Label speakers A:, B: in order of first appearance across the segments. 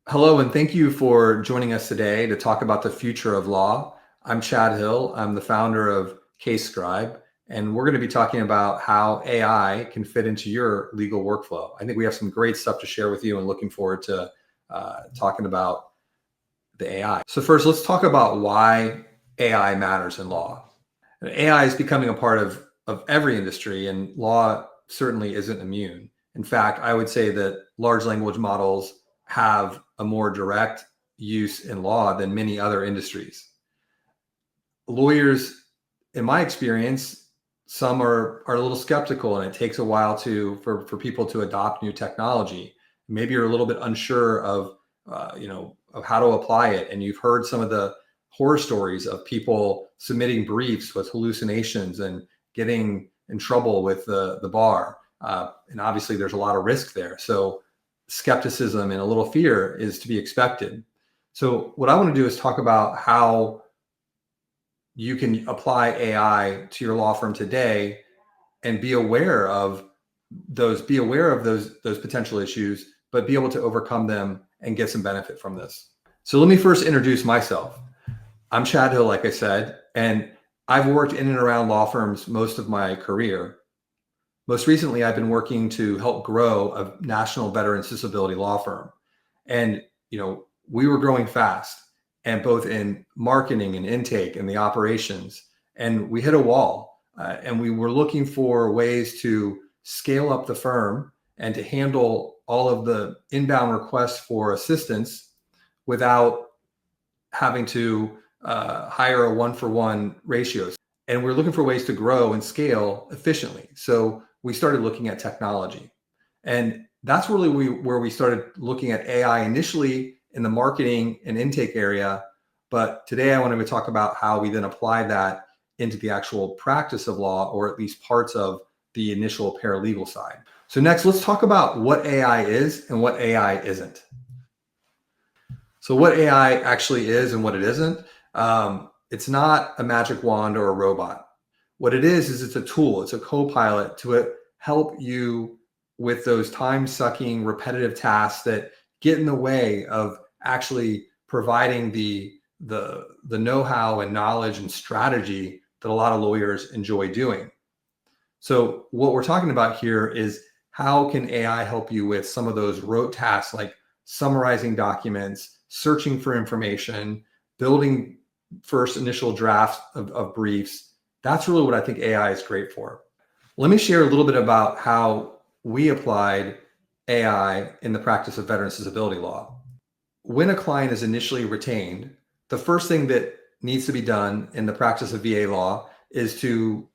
A: Hello, and thank you for joining us today to talk about the future of law. I'm Chad Hill. I'm the founder of CaseScribe, and we're going to be talking about how AI can fit into your legal workflow. I think we have some great stuff to share with you, and looking forward to talking about the AI. So first, let's talk about why AI matters in law. AI is becoming a part of every industry, and law certainly isn't immune. In fact, I would say that large language models have a more direct use in law than many other industries. Lawyers, in my experience, some are a little skeptical, and it takes a while for people to adopt new technology. Maybe you're a little bit unsure of how to apply it, and you've heard some of the horror stories of people submitting briefs with hallucinations and getting in trouble with the bar. And obviously, there's a lot of risk there. So skepticism and a little fear is to be expected. So what I want to do is talk about how you can apply AI to your law firm today and be aware of those potential issues, but be able to overcome them and get some benefit from this. So let me first introduce myself. I'm Chad Hill, like I said, and I've worked in and around law firms most of my career. Most recently, I've been working to help grow a national veterans disability law firm. And, we were growing fast, and both in marketing and intake and the operations, and we hit a wall. And we were looking for ways to scale up the firm and to handle all of the inbound requests for assistance without having to hire a one-for-one ratio. And we're looking for ways to grow and scale efficiently. So we started looking at technology. And that's really where we started looking at AI initially in the marketing and intake area. But today I want to talk about how we then apply that into the actual practice of law, or at least parts of the initial paralegal side. So next, let's talk about what AI is and what AI isn't. So what AI actually is and what it isn't, it's not a magic wand or a robot. What it is it's a tool, it's a co-pilot to help you with those time-sucking, repetitive tasks that get in the way of actually providing the know-how and knowledge and strategy that a lot of lawyers enjoy doing. So what we're talking about here is how can AI help you with some of those rote tasks like summarizing documents, searching for information, building first initial drafts of briefs. That's really what I think AI is great for. Let me share a little bit about how we applied AI in the practice of veterans disability law. When a client is initially retained, the first thing that needs to be done in the practice of VA law is to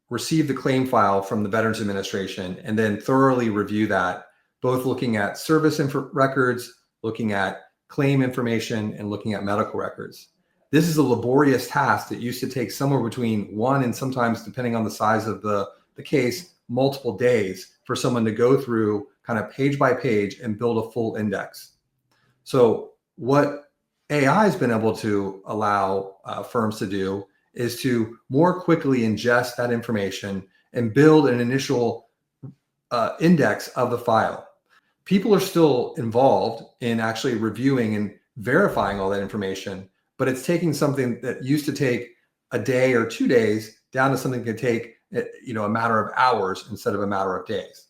A: receive the claim file from the Veterans Administration and then thoroughly review that, both looking at service records, looking at claim information, and looking at medical records. This is a laborious task that used to take somewhere between 1 and sometimes, depending on the size of the case, multiple days for someone to go through kind of page by page and build a full index. So what AI has been able to allow firms to do is to more quickly ingest that information and build an initial index of the file. People are still involved in actually reviewing and verifying all that information, but it's taking something that used to take a day or 2 days down to something that could take a matter of hours instead of a matter of days.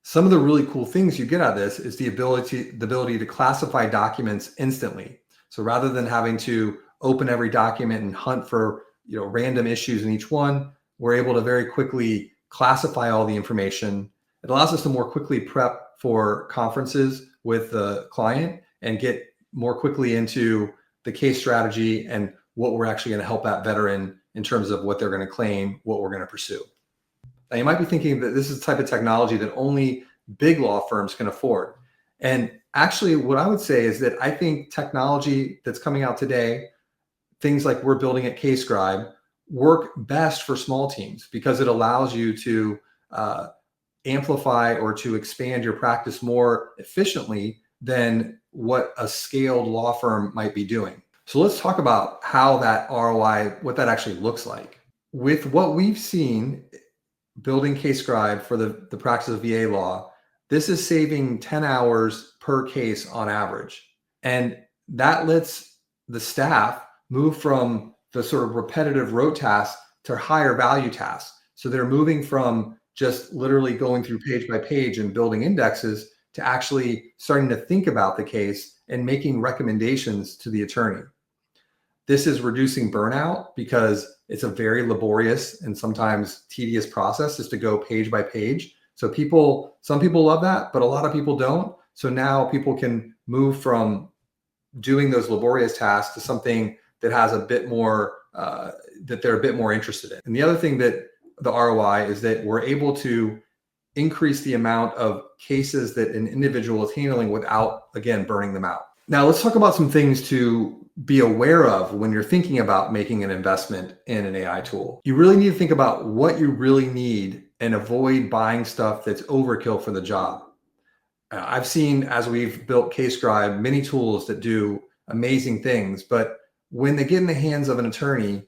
A: Some of the really cool things you get out of this is the ability to classify documents instantly. So rather than having to open every document and hunt for random issues in each one, we're able to very quickly classify all the information. It allows us to more quickly prep for conferences with the client and get more quickly into the case strategy and what we're actually going to help that veteran in terms of what they're going to claim, what we're going to pursue. Now, you might be thinking that this is the type of technology that only big law firms can afford. And actually, what I would say is that I think technology that's coming out today, things like we're building at CaseScribe, work best for small teams because it allows you to amplify or to expand your practice more efficiently than what a scaled law firm might be doing. So let's talk about how that ROI, what that actually looks like. With what we've seen building CaseScribe for the practice of VA law, This is saving 10 hours per case on average. And that lets the staff move from the sort of repetitive rote tasks to higher value tasks. So they're moving from just literally going through page by page and building indexes to actually starting to think about the case and making recommendations to the attorney. This is reducing burnout because it's a very laborious and sometimes tedious process just to go page by page. So some people love that, but a lot of people don't. So now people can move from doing those laborious tasks to something that has a bit more, that they're a bit more interested in. And the other thing that the ROI is that we're able to increase the amount of cases that an individual is handling without, again, burning them out. Now, let's talk about some things to be aware of when you're thinking about making an investment in an AI tool. You really need to think about what you really need and avoid buying stuff that's overkill for the job. I've seen, as we've built CaseScribe, many tools that do amazing things, but when they get in the hands of an attorney,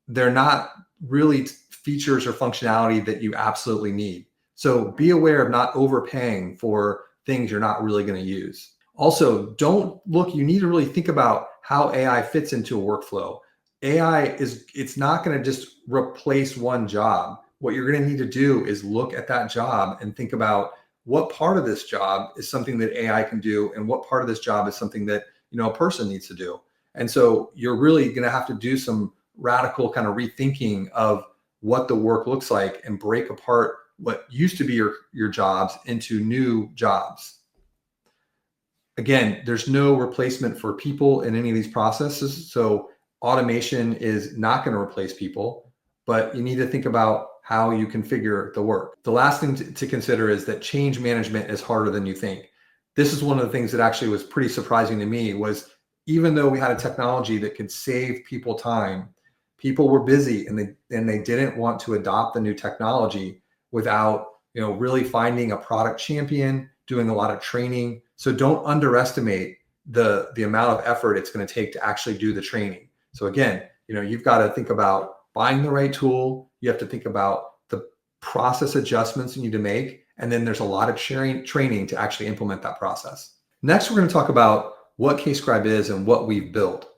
A: they're not really features or functionality that you absolutely need. So be aware of not overpaying for things you're not really going to use. Also, you need to really think about how AI fits into a workflow. It's not going to just replace one job. What you're going to need to do is look at that job and think about what part of this job is something that AI can do and what part of this job is something that, a person needs to do. And so you're really going to have to do some radical kind of rethinking of what the work looks like and break apart what used to be your jobs into new jobs. Again, there's no replacement for people in any of these processes. So automation is not going to replace people, but you need to think about how you configure the work. The last thing to consider is that change management is harder than you think. This is one of the things that actually was pretty surprising to me was even though we had a technology that could save people time, people were busy and they didn't want to adopt the new technology without, really finding a product champion, doing a lot of training. So don't underestimate the amount of effort it's going to take to actually do the training. So again, you've got to think about buying the right tool. You have to think about the process adjustments you need to make. And then there's a lot of training to actually implement that process. Next, we're going to talk about what CaseScribe is and what we've built.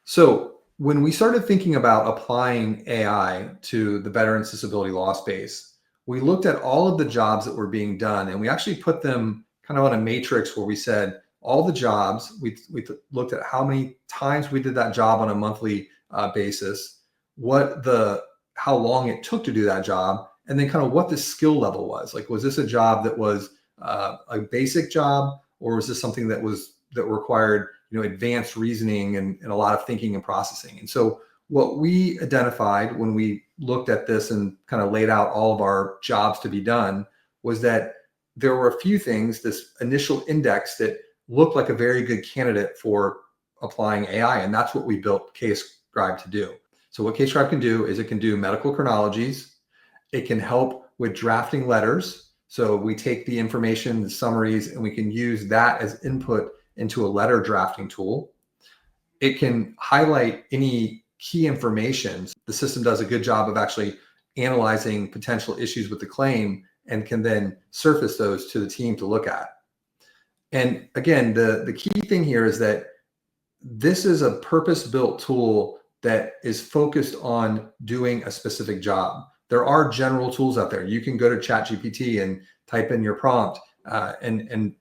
A: So when we started thinking about applying AI to the veterans disability law space, we looked at all of the jobs that were being done, and we actually put them kind of on a matrix where we said all the jobs, we looked at how many times we did that job on a monthly basis, how long it took to do that job, and then kind of what the skill level was. Like, was this a job that was a basic job, or was this something that required advanced reasoning and a lot of thinking and processing? And so what we identified when we looked at this and kind of laid out all of our jobs to be done was that there were a few things, this initial index that looked like a very good candidate for applying AI. And that's what we built CaseScribe to do. So what CaseScribe can do is it can do medical chronologies. It can help with drafting letters. So we take the information, the summaries, and we can use that as input into a letter drafting tool. It can highlight any key information. The system does a good job of actually analyzing potential issues with the claim and can then surface those to the team to look at. And again, the key thing here is that this is a purpose-built tool that is focused on doing a specific job. There are general tools out there. You can go to ChatGPT and type in your prompt, and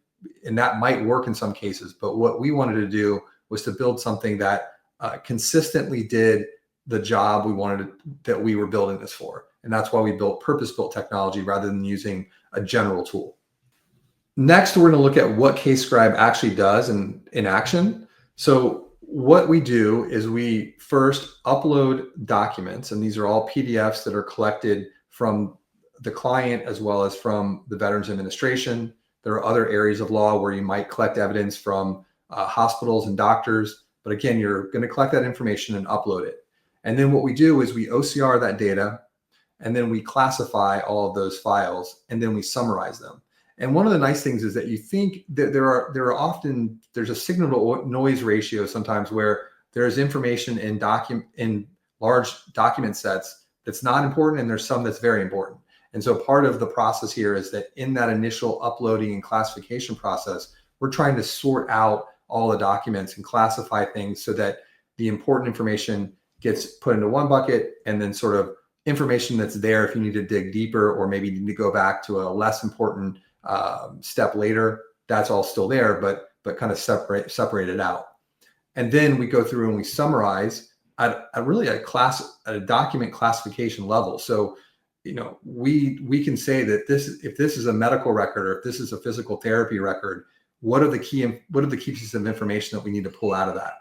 A: that might work in some cases. But what we wanted to do was to build something that consistently did the job that we were building this for. And that's why we built purpose-built technology rather than using a general tool. Next, we're going to look at what CaseScribe actually does in action. So what we do is we first upload documents, and these are all PDFs that are collected from the client as well as from the Veterans Administration. There are other areas of law where you might collect evidence from hospitals and doctors. But again, you're going to collect that information and upload it. And then what we do is we OCR that data, and then we classify all of those files, and then we summarize them. And one of the nice things is that you think that there's a signal to noise ratio sometimes where there's information in large document sets that's not important, and there's some that's very important. And so part of the process here is that in that initial uploading and classification process, we're trying to sort out all the documents and classify things so that the important information gets put into one bucket, and then sort of information that's there if you need to dig deeper or maybe need to go back to a less important step later, that's all still there, but kind of separate it out. And then we go through and we summarize at a document classification level. So, we can say that if this is a medical record or if this is a physical therapy record, what are the key pieces of information that we need to pull out of that?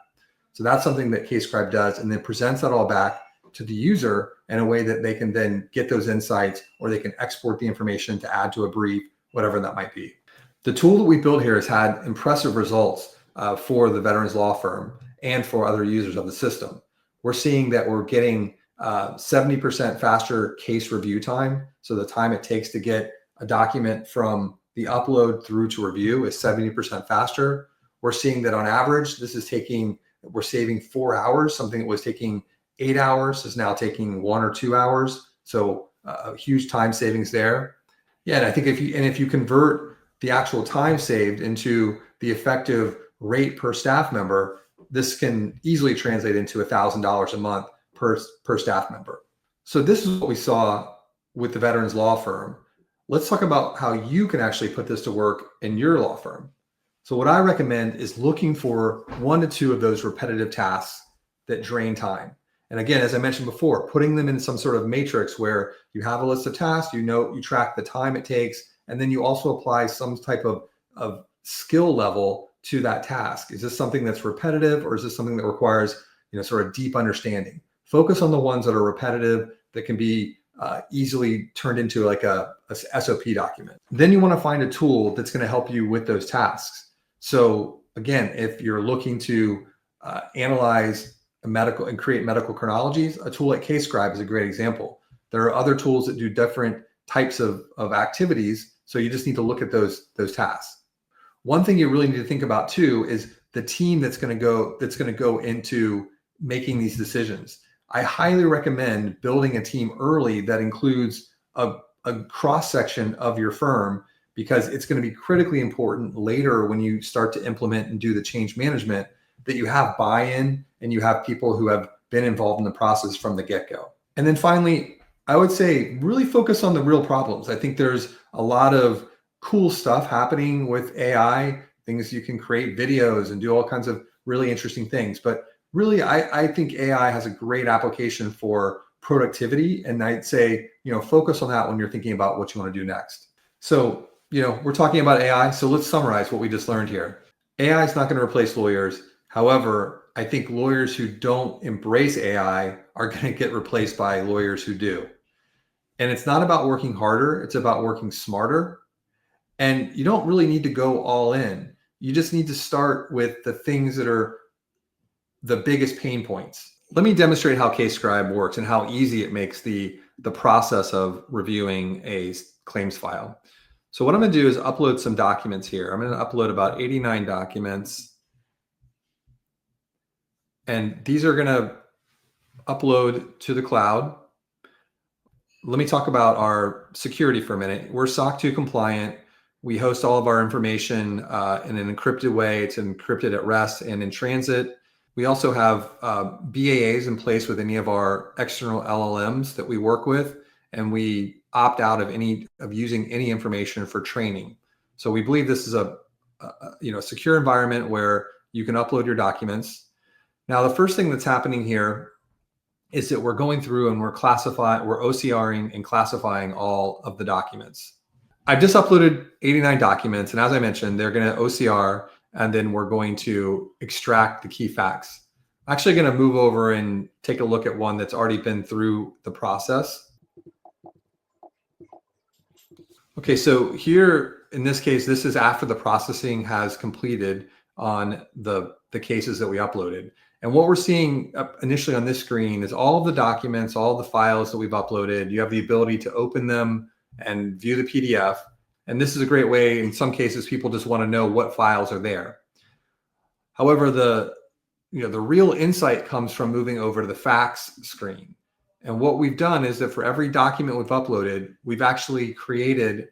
A: So that's something that CaseScribe does, and then presents that all back to the user in a way that they can then get those insights, or they can export the information to add to a brief, whatever that might be. The tool that we built here has had impressive results for the veterans law firm and for other users of the system. We're seeing that we're getting 70% faster case review time. So the time it takes to get a document from the upload through to review is 70% faster. We're seeing that on average, we're saving 4 hours. Something that was taking 8 hours is now taking 1 or 2 hours. So a huge time savings there. Yeah, and I think if you convert the actual time saved into the effective rate per staff member, this can easily translate into $1,000 a month per staff member. So this is what we saw with the veterans law firm. Let's talk about how you can actually put this to work in your law firm. So what I recommend is looking for 1 to 2 of those repetitive tasks that drain time. And again, as I mentioned before, putting them in some sort of matrix where you have a list of tasks, you track the time it takes, and then you also apply some type of skill level to that task. Is this something that's repetitive, or is this something that requires sort of deep understanding? Focus on the ones that are repetitive, that can be easily turned into like a SOP document. Then you want to find a tool that's going to help you with those tasks. So again, if you're looking to analyze medical and create medical chronologies, a tool like CaseScribe is a great example. There are other tools that do different types of activities, so you just need to look at those tasks. One thing you really need to think about too is the team that's going to go into making these decisions. I highly recommend building a team early that includes a cross section of your firm, because it's going to be critically important later when you start to implement and do the change management that you have buy-in and you have people who have been involved in the process from the get-go. And then finally, I would say really focus on the real problems. I think there's a lot of cool stuff happening with AI, things you can create videos and do all kinds of really interesting things. But really, I think AI has a great application for productivity. And I'd say, focus on that when you're thinking about what you want to do next. So, we're talking about AI. So let's summarize what we just learned here. AI is not going to replace lawyers. However, I think lawyers who don't embrace AI are going to get replaced by lawyers who do. And it's not about working harder. It's about working smarter. And you don't really need to go all in. You just need to start with the things that are the biggest pain points. Let me demonstrate how CaseScribe works and how easy it makes the process of reviewing a claims file. So what I'm going to do is upload some documents here. I'm going to upload about 89 documents. And these are going to upload to the cloud. Let me talk about our security for a minute. We're SOC 2 compliant. We host all of our information in an encrypted way. It's encrypted at rest and in transit. We also have BAAs in place with any of our external LLMs that we work with, and we opt out of using any information for training. So we believe this is a secure environment where you can upload your documents. Now, the first thing that's happening here is that we're going through and we're OCRing and classifying all of the documents. I've just uploaded 89 documents, and as I mentioned, they're going to OCR, and then we're going to extract the key facts. I'm actually going to move over and take a look at one that's already been through the process. Okay, so here, in this case, this is after the processing has completed on the cases that we uploaded. And what we're seeing initially on this screen is all of the documents, all the files that we've uploaded. You have the ability to open them and view the PDF. And this is a great way. In some cases, people just want to know what files are there. However, the real insight comes from moving over to the facts screen. And what we've done is that for every document we've uploaded, we've actually created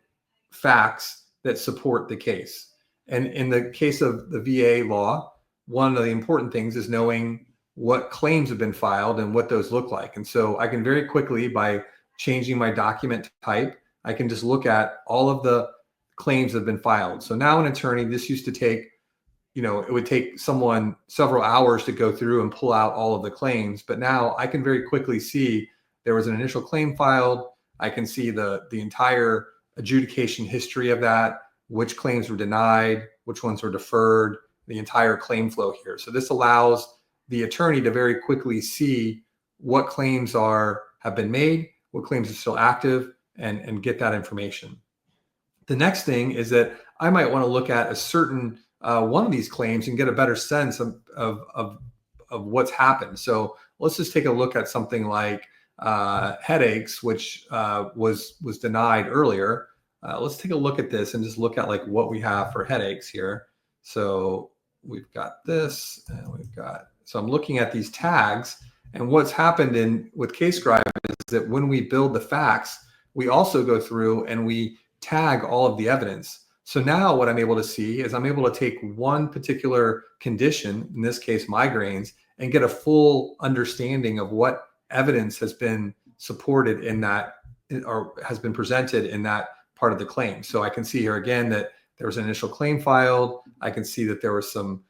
A: facts that support the case. And in the case of the VA law, one of the important things is knowing what claims have been filed and what those look like. And so I can very quickly, by changing my document type, I can just look at all of the claims that have been filed. So now an attorney, this used to take, it would take someone several hours to go through and pull out all of the claims. But now I can very quickly see there was an initial claim filed. I can see the entire adjudication history of that, which claims were denied, which ones were deferred, the entire claim flow here. So this allows the attorney to very quickly see what claims have been made, what claims are still active, and get that information. The next thing is that I might want to look at a certain one of these claims and get a better sense of what's happened. So let's just take a look at something like headaches, which was denied earlier. Let's take a look at this and just look at like what we have for headaches here. So we've got this, and so I'm looking at these tags, and what's happened with CaseScribe is that when we build the facts, we also go through and we tag all of the evidence. So now what I'm able to see is I'm able to take one particular condition, in this case migraines, and get a full understanding of what evidence has been supported in that, or has been presented in that part of the claim. So I can see here again that there was an initial claim filed. I can see that there were some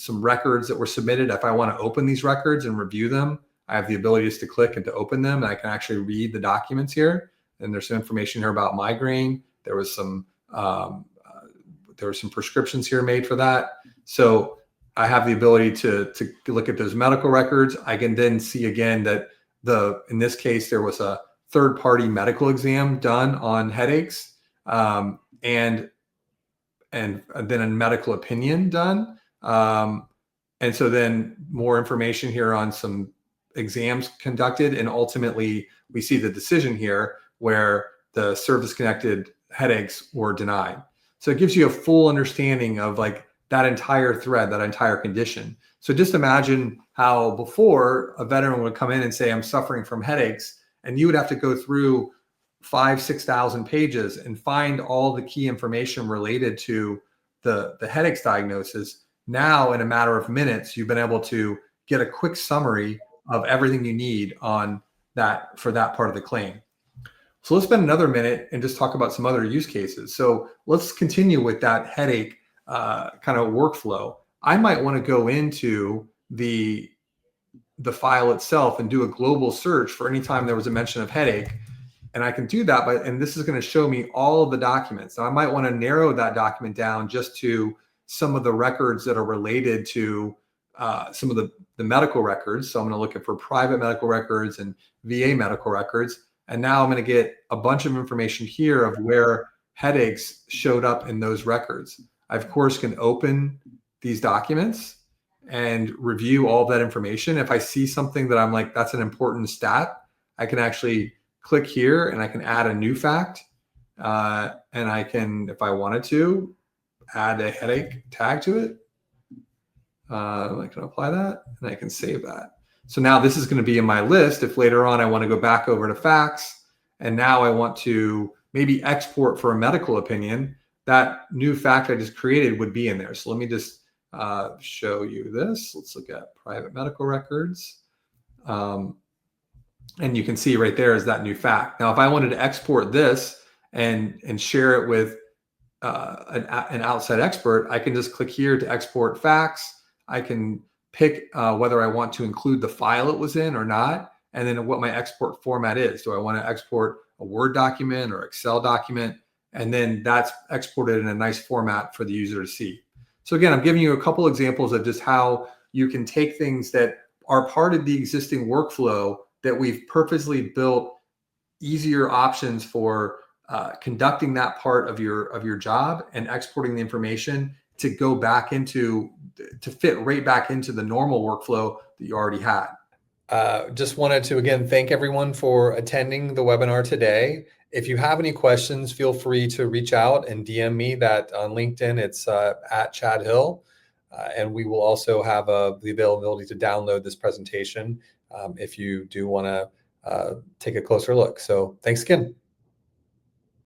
A: records that were submitted. If I want to open these records and review them, I have the ability just to click and to open them, and I can actually read the documents here. And there's some information here about migraine. There was some prescriptions here made for that. So I have the ability to look at those medical records. I can then see again that in this case, there was a third-party medical exam done on headaches, and then a medical opinion done. And so then more information here on some exams conducted, and ultimately we see the decision here where the service-connected headaches were denied. So it gives you a full understanding of like that entire thread, that entire condition. So just imagine how before a veteran would come in and say, I'm suffering from headaches, and you would have to go through 5,000-6,000 pages and find all the key information related to the headaches diagnosis. Now, in a matter of minutes, you've been able to get a quick summary of everything you need on that for that part of the claim. So let's spend another minute and just talk about some other use cases. So let's continue with that headache kind of workflow. I might want to go into the file itself and do a global search for any time there was a mention of headache. And I can do that, and this is going to show me all of the documents. Now I might want to narrow that document down just to some of the records that are related to some of the medical records. So I'm going to look for private medical records and VA medical records. And now I'm going to get a bunch of information here of where headaches showed up in those records. I, of course, can open these documents and review all of that information. If I see something that I'm like, that's an important stat, I can actually click here and I can add a new fact. And I can, if I wanted to, add a headache tag to it. I can apply that and I can save that. So now this is going to be in my list. If later on I want to go back over to facts and now I want to maybe export for a medical opinion, that new fact I just created would be in there. So let me just show you this. Let's look at private medical records. And you can see right there is that new fact. Now, if I wanted to export this and share it with an outside expert, I can just click here to export facts. I can pick whether I want to include the file it was in or not, and then what my export format is. Do I want to export a Word document or Excel document? And then that's exported in a nice format for the user to see. So again, I'm giving you a couple examples of just how you can take things that are part of the existing workflow that we've purposely built easier options for conducting that part of your job and exporting the information to go back into, to fit right back into the normal workflow that you already had. Just wanted to, again, thank everyone for attending the webinar today. If you have any questions, feel free to reach out and DM me that on LinkedIn. It's at Chad Hill. And we will also have the availability to download this presentation if you do want to take a closer look. So thanks again.